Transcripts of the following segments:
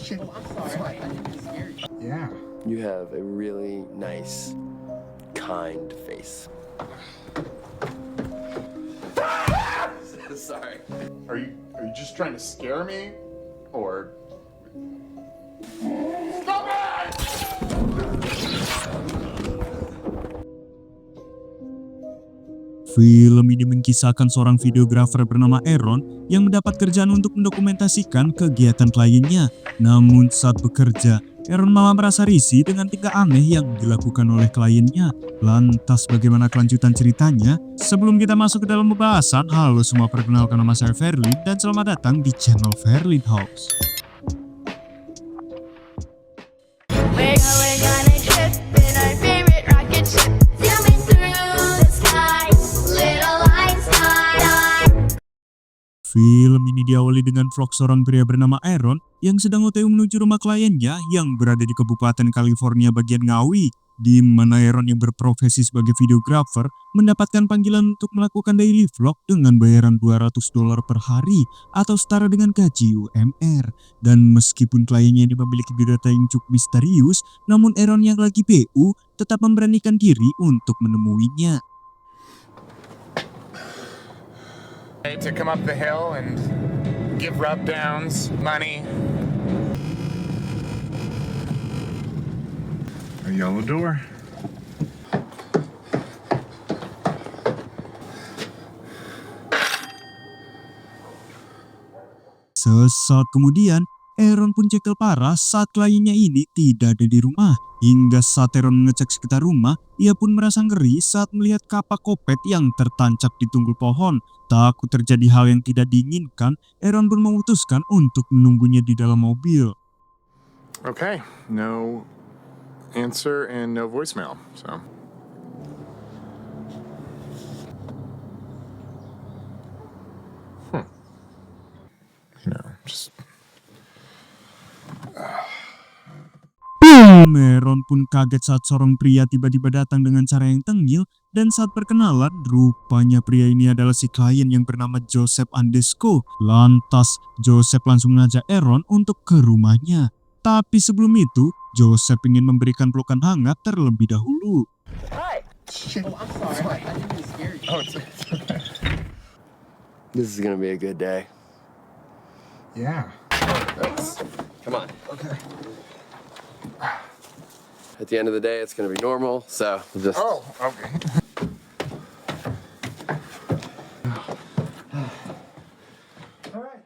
Oh, I'm sorry. I didn't mean to scare you. Yeah. You have a really nice, kind face. Sorry. Are you just trying to scare me? Or... Stop it! Film ini mengisahkan seorang videografer bernama Aaron yang mendapat kerjaan untuk mendokumentasikan kegiatan kliennya. Namun saat bekerja, Aaron malah merasa risih dengan tingkah aneh yang dilakukan oleh kliennya. Lantas bagaimana kelanjutan ceritanya? Sebelum kita masuk ke dalam pembahasan, halo semua, perkenalkan nama saya Ferlin dan selamat datang di channel Ferlin House. We're going on a trip in our favorite rocket ship, zooming through the sky, little Einstein. Film ini diawali dengan vlog seorang pria bernama Aaron yang sedang OTW menuju rumah kliennya yang berada di Kabupaten California bagian Ngawi, di mana Aaron yang berprofesi sebagai videografer mendapatkan panggilan untuk melakukan daily vlog dengan bayaran $200 per hari atau setara dengan gaji UMR. Dan meskipun kliennya ini memiliki biodata yang cukup misterius, namun Aaron yang lagi PU tetap memberanikan diri untuk menemuinya. To come up the hill and give rub downs, money. A yellow door. Sesaat kemudian, Aaron pun jekel parah saat kliennya ini tidak ada di rumah. Hingga saat Aaron mengecek sekitar rumah, ia pun merasa ngeri saat melihat kapak kopet yang tertancap di tunggul pohon. Takut terjadi hal yang tidak diinginkan, Aaron pun memutuskan untuk menunggunya di dalam mobil. Okay, no answer and no voicemail, so. You know, just... Aaron pun kaget saat seorang pria tiba-tiba datang dengan cara yang tengil, dan saat perkenalan, rupanya pria ini adalah si klien yang bernama Joseph Andesco. Lantas, Joseph langsung mengajak Aaron untuk ke rumahnya. Tapi sebelum itu, Joseph ingin memberikan pelukan hangat terlebih dahulu. Hi. Oh, I'm sorry. I didn't mean to scare you. Oh, it's okay. This is gonna be a good day. Yeah. Come on. Okay. At the end of the day, it's gonna be normal, so we'll just... Oh, okay.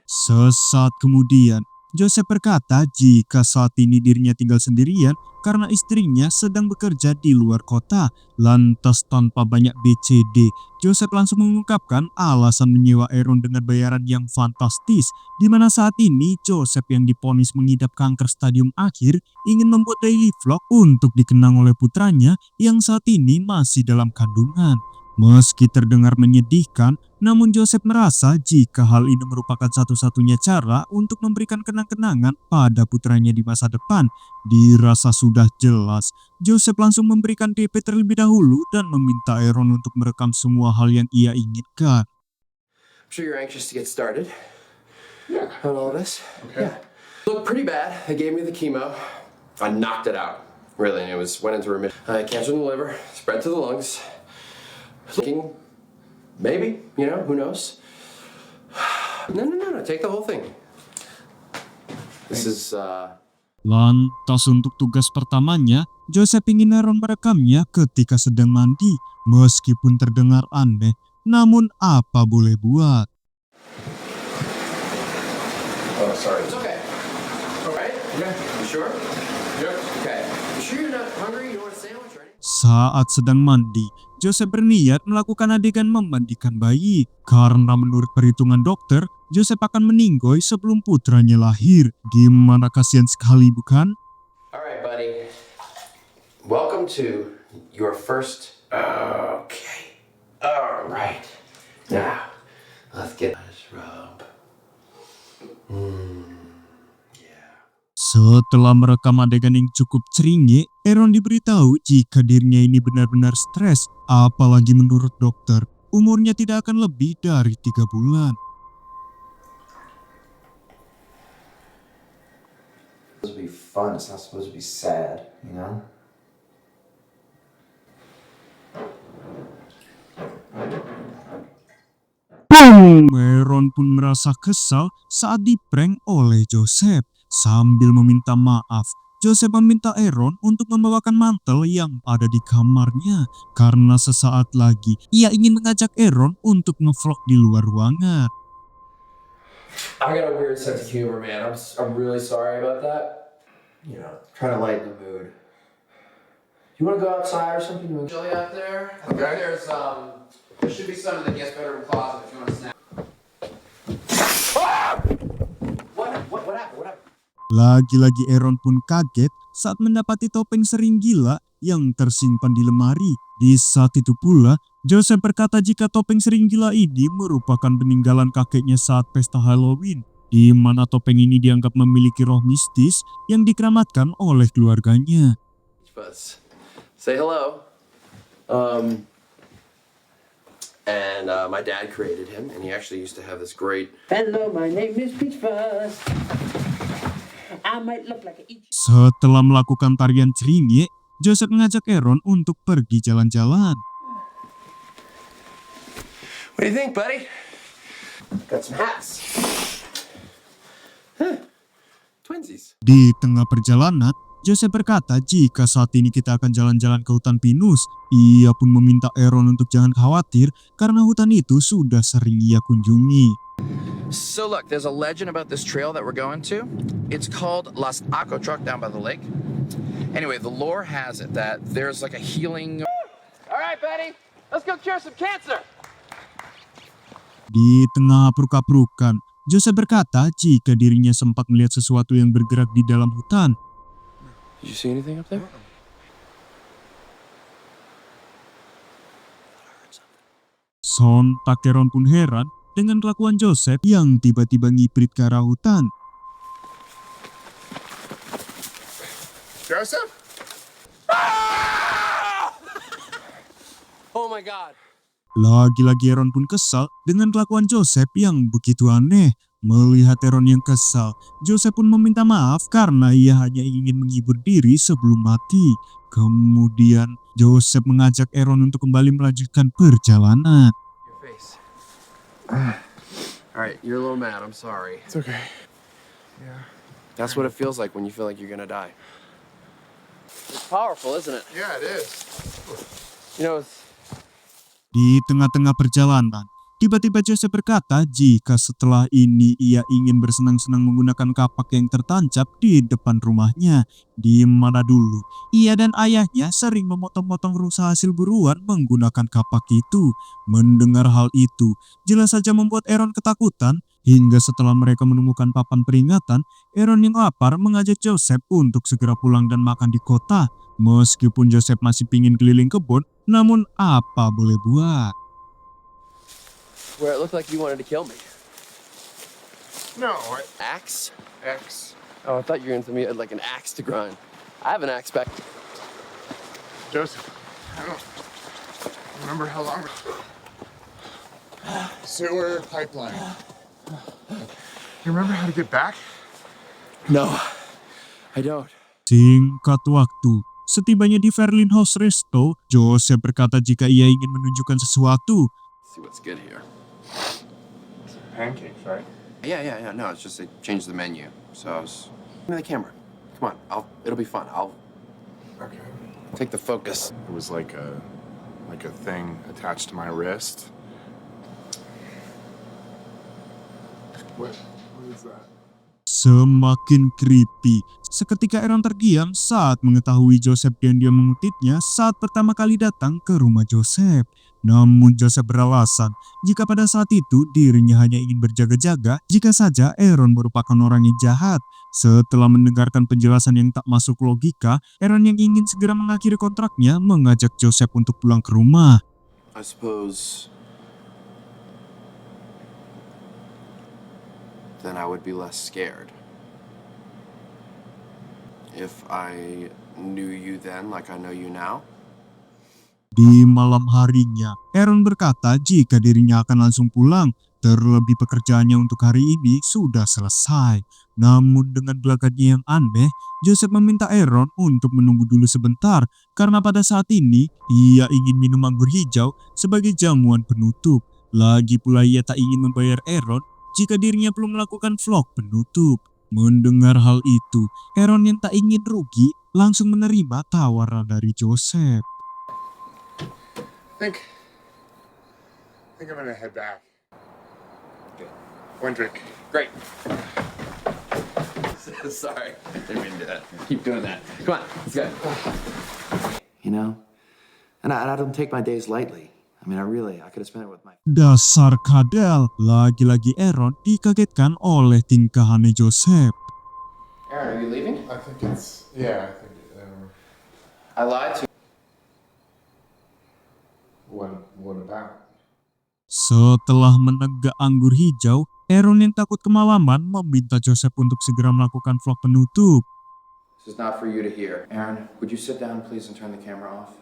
Sesaat kemudian, Joseph berkata jika saat ini dirinya tinggal sendirian karena istrinya sedang bekerja di luar kota. Lantas tanpa banyak BCD, Joseph langsung mengungkapkan alasan menyewa Aaron dengan bayaran yang fantastis, di mana saat ini Joseph yang divonis mengidap kanker stadium akhir ingin membuat daily vlog untuk dikenang oleh putranya yang saat ini masih dalam kandungan. Meski terdengar menyedihkan, namun Joseph merasa jika hal ini merupakan satu-satunya cara untuk memberikan kenang-kenangan pada putranya di masa depan. Dirasa sudah jelas, Joseph langsung memberikan DP terlebih dahulu dan meminta Aaron untuk merekam semua hal yang ia inginkan. I'm sure you're anxious to get started. Yeah. On all this. Okay. Yeah. Looked pretty bad. They gave me the chemo. I knocked it out. Really, and went into remission. Cancer in the liver, spread to the lungs. Looking, maybe, you know, who knows? No, take the whole thing. This is, Lantas untuk tugas pertamanya, Joseph ingin Aaron merekamnya ketika sedang mandi. Meskipun terdengar aneh, namun apa boleh buat. oh, sorry. It's okay. All right? Yeah. You sure? Yep. Okay. You sure you're not hungry? You don't want a sandwich or anything? Saat sedang mandi, Joseph berniat melakukan adegan memandikan bayi. Karena menurut perhitungan dokter, Joseph akan meninggoy sebelum putranya lahir. Gimana, kasihan sekali bukan? Alright, buddy. Welcome to your first... Okay. Alright. Now, let's get this rub. Setelah merekam adegan yang cukup ceringit, Aaron diberitahu jika dirinya ini benar-benar stres. Apalagi menurut dokter, umurnya tidak akan lebih dari 3 bulan. supposed to be fun. It's not supposed to be sad, you know? Aaron pun merasa kesal saat diprank oleh Joseph. Sambil meminta maaf, Joseph meminta Aaron untuk membawakan mantel yang ada di kamarnya karena sesaat lagi ia ingin mengajak Aaron untuk ngevlog di luar ruangan. I got a weird sense of humor, man. I'm really sorry about that. You know, trying to lighten the mood. You want to go outside or something? Chilly out there. I think there should be some in the guest bedroom closet if you want to snack. What happened? Lagi-lagi Aaron pun kaget saat mendapati topeng sering gila yang tersimpan di lemari. Di saat itu pula, Joseph berkata jika topeng sering gila ini merupakan peninggalan kakeknya saat pesta Halloween, di mana topeng ini dianggap memiliki roh mistis yang dikeramatkan oleh keluarganya. Buzz. Say hello. My dad created him, and he actually used to have this great. Hello, my name is Peach Fuzz. I might look like a Setelah melakukan tarian ceringe, Joseph mengajak Aaron untuk pergi jalan-jalan. What do you think, buddy? Got some hats. Huh. Twinsies. Di tengah perjalanan, Joseph berkata jika saat ini kita akan jalan-jalan ke hutan pinus. Ia pun meminta Aaron untuk jangan khawatir karena hutan itu sudah sering ia kunjungi. So look, there's a legend about this trail that we're going to. It's called Las Aco Truck down by the lake. Anyway, the lore has it that there's like a healing... All right, buddy. Let's go cure some cancer. Di tengah peruk-perukan, Joseph berkata jika dirinya sempat melihat sesuatu yang bergerak di dalam hutan. Did you see anything up there? Sontak Aaron pun heran dengan kelakuan Joseph yang tiba-tiba ngiprit ke arah hutan. Joseph? Oh my God. Lagi-lagi Aaron pun kesal dengan kelakuan Joseph yang begitu aneh. Melihat Aaron yang kesal, Joseph pun meminta maaf karena ia hanya ingin menghibur diri sebelum mati. Kemudian Joseph mengajak Aaron untuk kembali melanjutkan perjalanan. Your face. All right, you're a little mad. I'm sorry. It's okay. Yeah. That's what it feels like when you feel like you're gonna die. It's powerful, isn't it? Yeah, it is. You know, it's... Di tengah-tengah perjalanan, tiba-tiba Joseph berkata jika setelah ini ia ingin bersenang-senang menggunakan kapak yang tertancap di depan rumahnya. Di mana dulu, ia dan ayahnya sering memotong-motong rusa hasil buruan menggunakan kapak itu. Mendengar hal itu, jelas saja membuat Aaron ketakutan. Hingga setelah mereka menemukan papan peringatan, Aaron yang lapar mengajak Joseph untuk segera pulang dan makan di kota. Meskipun Joseph masih pingin keliling kebun, namun apa boleh buat. Where it looked like you wanted to kill me. No, Axe? X. Oh, I thought you were going to me like an axe to grind. I have an axe back. Joseph, I don't remember how long. Sewer pipeline. You remember how to get back? No, I don't. Singkat waktu, setibanya di Verlin House Resto, Joseph berkata jika ia ingin menunjukkan sesuatu. See what's good here. Pancakes, right? Yeah. No, it's just they changed the menu. So I was... Give me the camera. Come on, it'll be fun. I'll Okay. take the focus. It was like a thing attached to my wrist. What is that? Semakin creepy. Seketika Aaron terdiam saat mengetahui Joseph dan dia mengutipnya saat pertama kali datang ke rumah Joseph. Namun Joseph beralasan jika pada saat itu dirinya hanya ingin berjaga-jaga jika saja Aaron merupakan orang yang jahat. Setelah mendengarkan penjelasan yang tak masuk logika, Aaron yang ingin segera mengakhiri kontraknya mengajak Joseph untuk pulang ke rumah. I suppose... then I would be less scared. If I knew you then like I know you now. Di malam harinya, Aaron berkata jika dirinya akan langsung pulang. Terlebih pekerjaannya untuk hari ini sudah selesai. Namun dengan gelagatnya yang aneh, Joseph meminta Aaron untuk menunggu dulu sebentar karena pada saat ini ia ingin minum anggur hijau sebagai jamuan penutup. Lagi pula ia tak ingin membayar Aaron jika dirinya belum melakukan vlog penutup. Mendengar hal itu, Aaron yang tak ingin rugi langsung menerima tawaran dari Joseph. I think I'm gonna head back. One drink. Great. Sorry, didn't mean to do that. Keep doing that. Come on, let's go. You know? And I don't take my days lightly. I mean, I could have spent it with my... Dasar kadal, lagi-lagi Aaron dikagetkan oleh tingkahannya Joseph. Aaron, are you leaving? I think it's, yeah, I think, I lied to what about? Setelah menegak anggur hijau, Aaron yang takut kemalaman meminta Joseph untuk segera melakukan vlog penutup. This is not for you to hear. Aaron, would you sit down please and turn the camera off?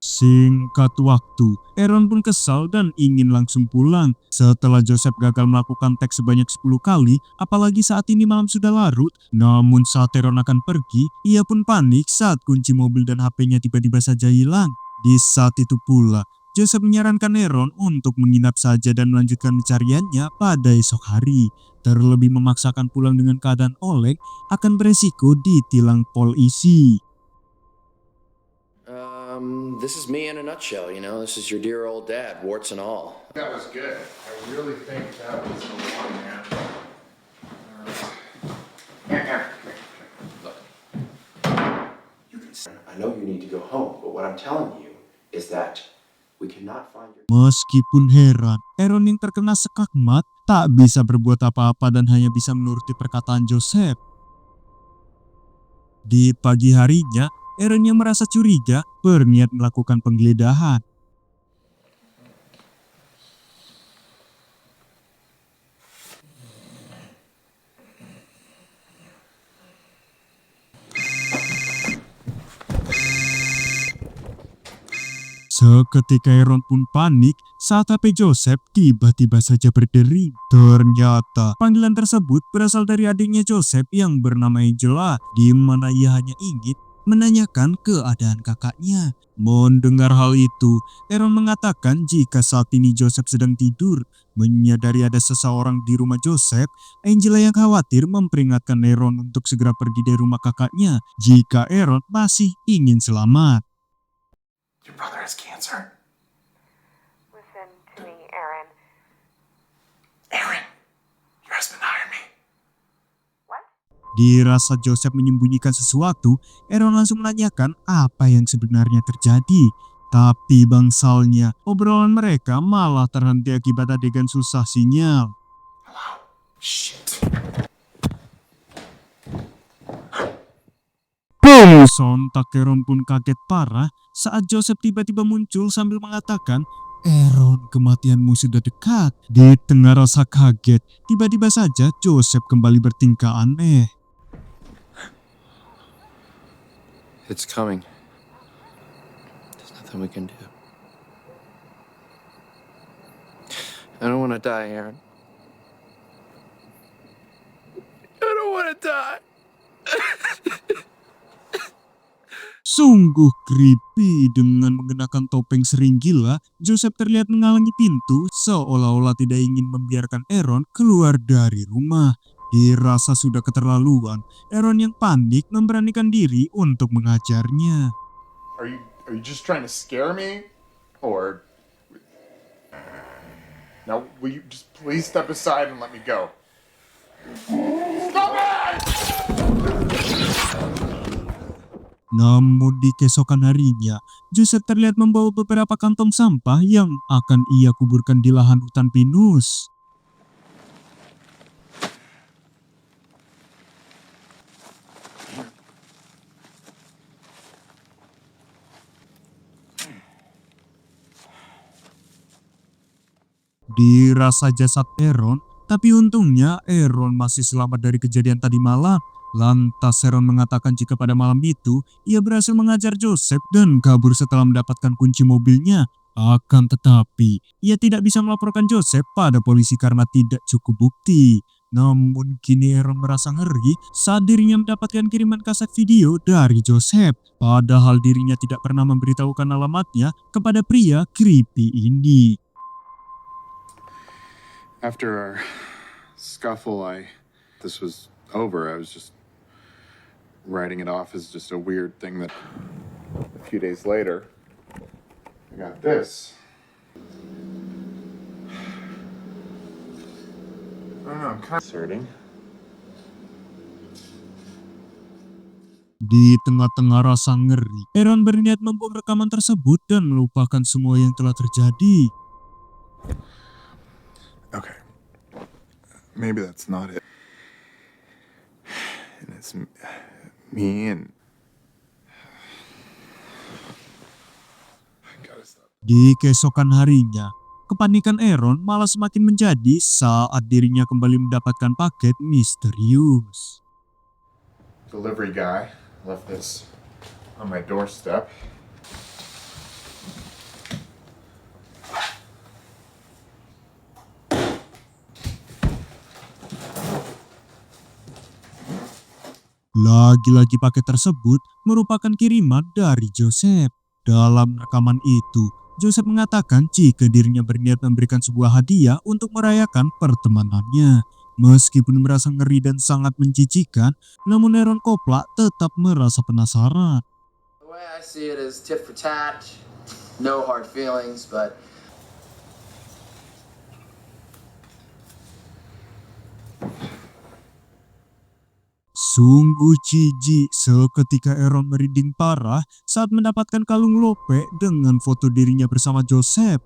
Singkat waktu, Aaron pun kesal dan ingin langsung pulang. Setelah Joseph gagal melakukan teks sebanyak 10 kali, apalagi saat ini malam sudah larut. Namun saat Aaron akan pergi, ia pun panik saat kunci mobil dan HP-nya tiba-tiba saja hilang. Di saat itu pula, Joseph menyarankan Aaron untuk menginap saja dan melanjutkan pencariannya pada esok hari. Terlebih memaksakan pulang dengan keadaan oleng akan beresiko ditilang polisi. This is me in a nutshell, you know. This is your dear old dad, warts and all. That was good. I really think that was the one, man. Aaron, Look, I know you need to go home, but what I'm telling you is that we cannot find your... Meskipun heran, Aaron yang terkena skakmat tak bisa berbuat apa-apa dan hanya bisa menuruti perkataan Joseph. Di pagi harinya, Aaron yang merasa curiga berniat melakukan penggeledahan. Seketika Aaron pun panik saat HP Joseph tiba-tiba saja berdering. Ternyata panggilan tersebut berasal dari adiknya Joseph yang bernama Angela, di mana ia hanya ingin menanyakan keadaan kakaknya. Mendengar hal itu, Aaron mengatakan jika saat ini Joseph sedang tidur. Menyadari ada seseorang di rumah Joseph, Angela yang khawatir memperingatkan Aaron untuk segera pergi dari rumah kakaknya jika Aaron masih ingin selamat. Your brother has cancer. Listen to me, Aaron. Aaron, your husband hired me. What? Dirasa Joseph menyembunyikan sesuatu, Aaron langsung menanyakan apa yang sebenarnya terjadi. Tapi bangsalnya, obrolan mereka malah terhenti akibat adegan susah sinyal. Hello. Shit. Boom! Sontak Aaron pun kaget parah saat Joseph tiba-tiba muncul sambil mengatakan, "Aaron, kematianmu sudah dekat." Di tengah rasa kaget, tiba-tiba saja Joseph kembali bertingkah aneh. It's coming. There's nothing we can do. I don't want to die, Aaron. I don't want to die. Sungguh creepy. Dengan mengenakan topeng sering gila, Joseph terlihat menghalangi pintu seolah-olah tidak ingin membiarkan Aaron keluar dari rumah. Dirasa sudah keterlaluan, Aaron yang panik memberanikan diri untuk menghajarnya. Are you just trying to scare me? Or... Now, will you just please step aside and let me go? Stop it! Namun di keesokan harinya, Joseph terlihat membawa beberapa kantong sampah yang akan ia kuburkan di lahan hutan pinus. Dirasa jasad Aaron, tapi untungnya Aaron masih selamat dari kejadian tadi malam. Lantas Aaron mengatakan jika pada malam itu ia berhasil mengajar Joseph dan kabur setelah mendapatkan kunci mobilnya. Akan tetapi, ia tidak bisa melaporkan Joseph pada polisi karena tidak cukup bukti. Namun kini Aaron merasa ngeri saat dirinya mendapatkan kiriman kaset video dari Joseph. Padahal dirinya tidak pernah memberitahukan alamatnya kepada pria creepy ini. After our scuffle, this was over. I was just writing it off as just a weird thing that a few days later, I got this. I don't know, I'm concerning. Di tengah-tengah rasa ngeri, Aaron berniat membuang rekaman tersebut dan melupakan semua yang telah terjadi. Okay. Maybe that's not it. And it's me and... I gotta stop. Di keesokan harinya, kepanikan Aaron malah semakin menjadi saat dirinya kembali mendapatkan paket misterius. Delivery guy left this on my doorstep. Lagi-lagi paket tersebut merupakan kiriman dari Joseph. Dalam rekaman itu, Joseph mengatakan jika dirinya berniat memberikan sebuah hadiah untuk merayakan pertemanannya. Meskipun merasa ngeri dan sangat menjijikan, namun Aaron Kopla tetap merasa penasaran. The way I see it is tit for tat, no hard feelings, but Sungguh jijik seketika Aaron merinding parah saat mendapatkan kalung lope dengan foto dirinya bersama Joseph.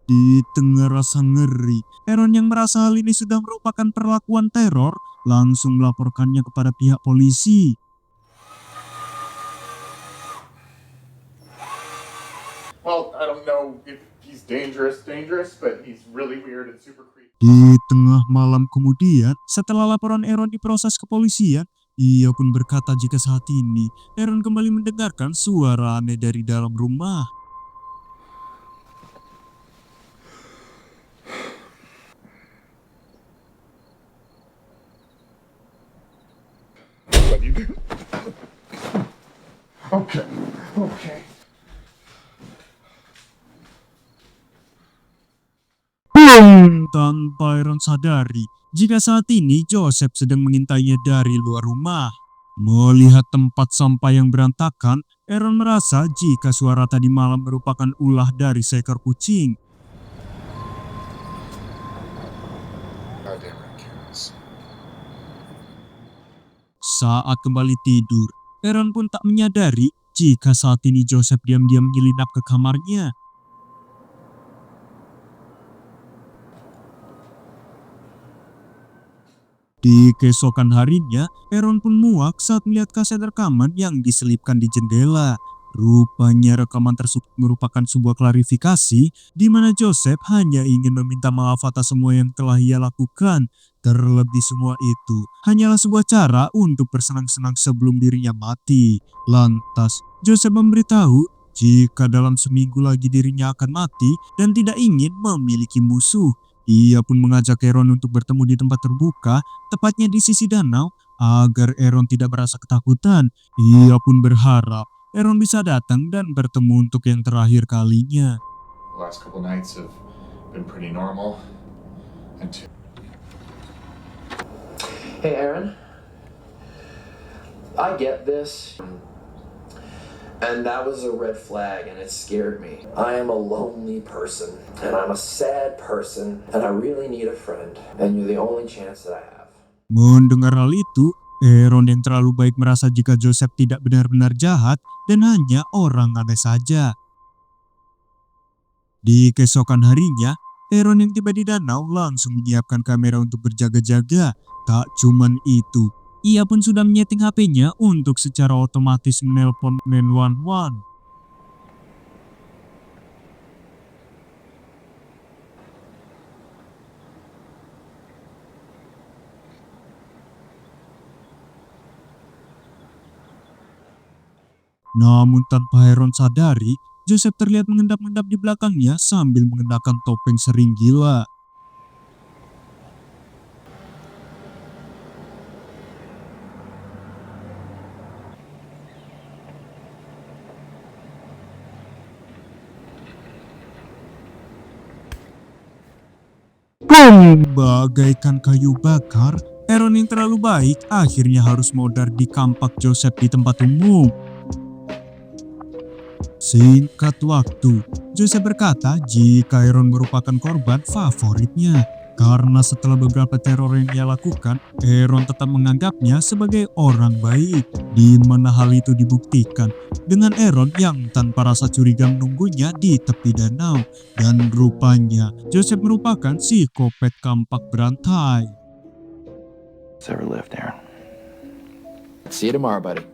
Di tengah rasa ngeri, Aaron yang merasa hal ini sudah merupakan perlakuan teror langsung melaporkannya kepada pihak polisi. Well, I don't know if he's dangerous, but he's really weird and super creepy. Di tengah malam kemudian, setelah laporan Aaron diproses kepolisian, ia pun berkata jika saat ini Aaron kembali mendengarkan suara aneh dari dalam rumah. Okay. Tanpa Aaron sadari, jika saat ini Joseph sedang mengintainya dari luar rumah. Melihat tempat sampah yang berantakan, Aaron merasa jika suara tadi malam merupakan ulah dari seekor kucing. Goddamn raccoons. Saat kembali tidur, Aaron pun tak menyadari jika saat ini Joseph diam-diam menyelinap ke kamarnya. Di keesokan harinya, Aaron pun muak saat melihat kaset rekaman yang diselipkan di jendela. Rupanya rekaman tersebut merupakan sebuah klarifikasi di mana Joseph hanya ingin meminta maaf atas semua yang telah ia lakukan. Terlebih semua itu hanyalah sebuah cara untuk bersenang-senang sebelum dirinya mati. Lantas, Joseph memberitahu jika dalam seminggu lagi dirinya akan mati dan tidak ingin memiliki musuh. Ia pun mengajak Aaron untuk bertemu di tempat terbuka, tepatnya di sisi danau, agar Aaron tidak merasa ketakutan. Ia pun berharap Aaron bisa datang dan bertemu untuk yang terakhir kalinya. The last couple nights have been pretty normal. Hey, Aaron. I get this. And that was a red flag, and it scared me. I am a lonely person, and I'm a sad person, and I really need a friend, and you're the only chance that I have. Mendengar hal itu, Aaron yang terlalu baik merasa jika Joseph tidak benar-benar jahat dan hanya orang aneh saja. Di keesokan harinya, Aaron yang tiba di danau langsung menyiapkan kamera untuk berjaga-jaga. Tak cuman itu, ia pun sudah menyeting HP-nya untuk secara otomatis menelpon 911. Namun tanpa Aaron sadari, Joseph terlihat mengendap-endap di belakangnya sambil mengenakan topeng sering gila. Bagaikan kayu bakar, Aaron yang terlalu baik akhirnya harus modar di kampak Joseph di tempat umum. Singkat waktu, Joseph berkata jika Aaron merupakan korban favoritnya. Karena setelah beberapa teror yang ia lakukan, Aaron tetap menganggapnya sebagai orang baik. Di mana hal itu dibuktikan dengan Aaron yang tanpa rasa curiga menunggunya di tepi danau. Dan rupanya, Joseph merupakan psikopat kampak berantai. Ever lived, Aaron? See you tomorrow, buddy.